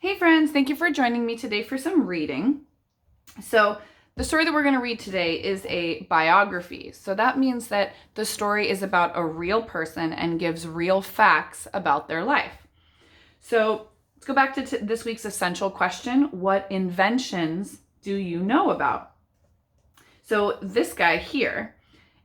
Hey friends, thank you for joining me today for some reading. So the story that we're going to read today is a biography. So that means that the story is about a real person and gives real facts about their life. So let's go back to this week's essential question. What inventions do you know about? So this guy here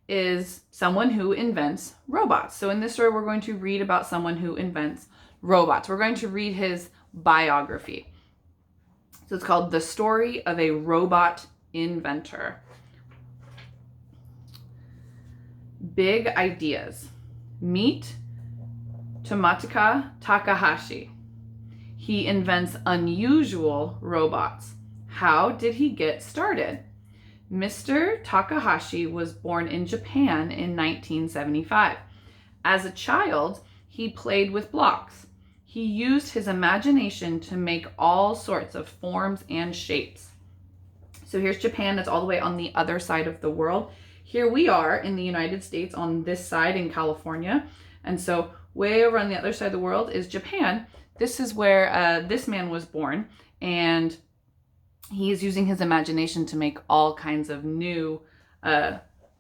is someone who invents robots. So in this story, we're going to read about someone who invents robots. We're going to read his biography. So it's called The Story of a Robot Inventor. Big ideas. Meet Tomataka Takahashi. He invents unusual robots. How did he get started? Mr. Takahashi was born in Japan in 1975. As a child, he played with blocks. He used his imagination to make all sorts of forms and shapes. So here's Japan, that's all the way on the other side of the world. Here we are in the United States on this side in California. And so way over on the other side of the world is Japan. This is where this man was born, and he is using his imagination to make all kinds of new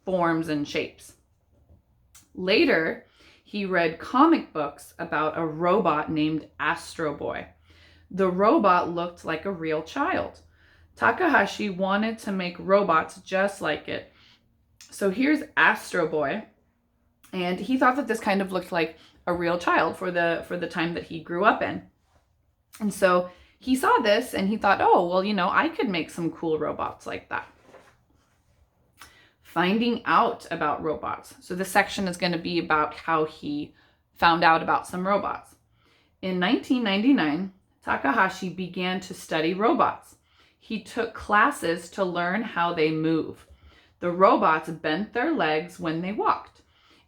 forms and shapes. Later, he read comic books about a robot named Astro Boy. The robot looked like a real child. Takahashi wanted to make robots just like it. So here's Astro Boy, and he thought that this kind of looked like a real child for the time that he grew up in. And so he saw this and he thought, oh, well, I could make some cool robots like that. Finding out about robots. So this section is going to be about how he found out about some robots. In 1999, Takahashi began to study robots. He took classes to learn how they move. The robots bent their legs when they walked.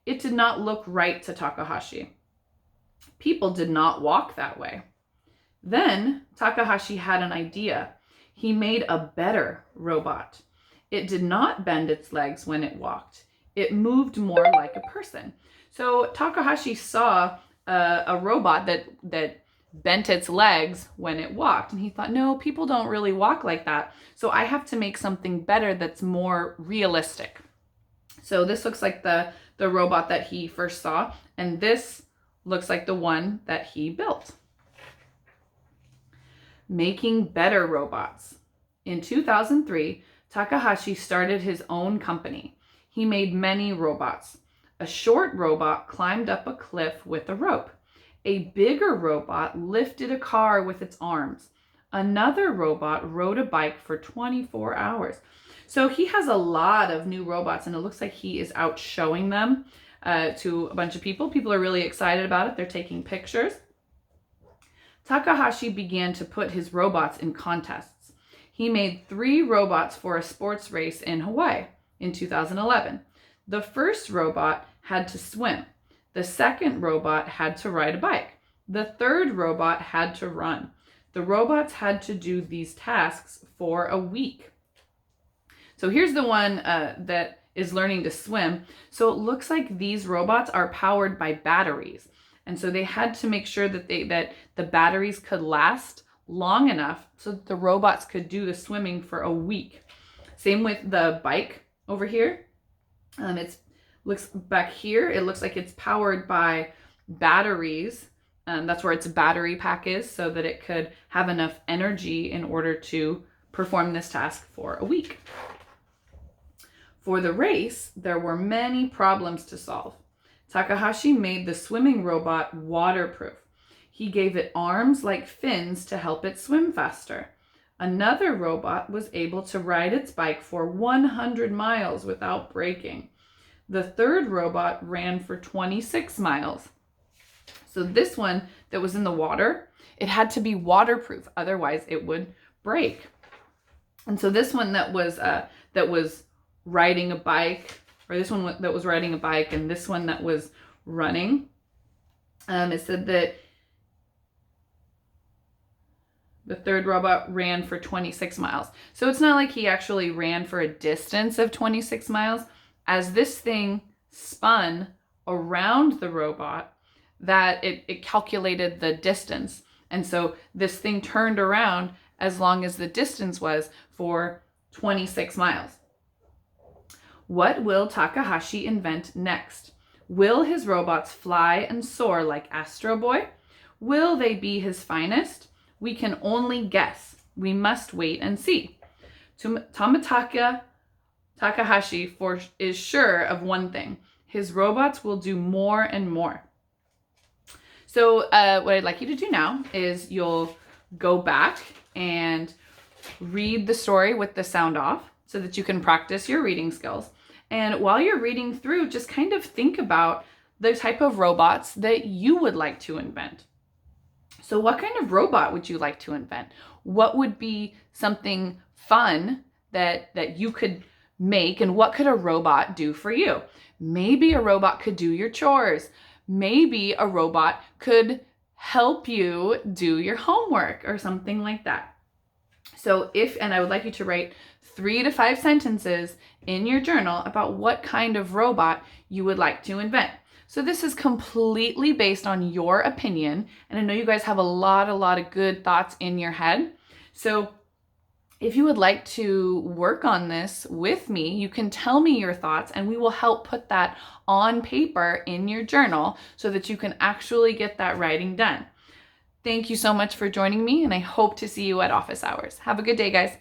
It did not look right to Takahashi. People did not walk that way. Then Takahashi had an idea. He made a better robot. It did not bend its legs when it walked. It moved more like a person. So Takahashi saw a robot that bent its legs when it walked. And he thought, no, people don't really walk like that. So I have to make something better that's more realistic. So this looks like the robot that he first saw. And this looks like the one that he built. Making better robots. In 2003, Takahashi started his own company. He made many robots. A short robot climbed up a cliff with a rope. A bigger robot lifted a car with its arms. Another robot rode a bike for 24 hours. So he has a lot of new robots, and it looks like he is out showing them to a bunch of people. People are really excited about it. They're taking pictures. Takahashi began to put his robots in contests. He made 3 robots for a sports race in Hawaii in 2011. The first robot had to swim. The second robot had to ride a bike. The third robot had to run. The robots had to do these tasks for a week. So here's the one that is learning to swim. So it looks like these robots are powered by batteries. And so they had to make sure that the batteries could last long enough so that the robots could do the swimming for a week. Same with the bike over here. It looks back here. It looks like it's powered by batteries. That's where its battery pack is, so that it could have enough energy in order to perform this task for a week. For the race, there were many problems to solve. Takahashi made the swimming robot waterproof. He gave it arms like fins to help it swim faster. Another robot was able to ride its bike for 100 miles without breaking. The third robot ran for 26 miles. So this one that was in the water, it had to be waterproof, otherwise it would break. And so this one that was riding a bike, or this one that was riding a bike, and this one that was running, it said that the third robot ran for 26 miles. So it's not like he actually ran for a distance of 26 miles. As this thing spun around the robot, that it calculated the distance. And so this thing turned around as long as the distance was for 26 miles. What will Takahashi invent next? Will his robots fly and soar like Astro Boy? Will they be his finest? We can only guess. We must wait and see. Tomitaka Takahashi is sure of one thing. His robots will do more and more. So what I'd like you to do now is you'll go back and read the story with the sound off so that you can practice your reading skills. And while you're reading through, just kind of think about the type of robots that you would like to invent. So what kind of robot would you like to invent? What would be something fun that you could make, and what could a robot do for you? Maybe a robot could do your chores. Maybe a robot could help you do your homework or something like that. So and I would like you to write 3 to 5 sentences in your journal about what kind of robot you would like to invent. So this is completely based on your opinion, and I know you guys have a lot of good thoughts in your head. So if you would like to work on this with me, you can tell me your thoughts and we will help put that on paper in your journal so that you can actually get that writing done. Thank you so much for joining me, and I hope to see you at office hours. Have a good day, guys.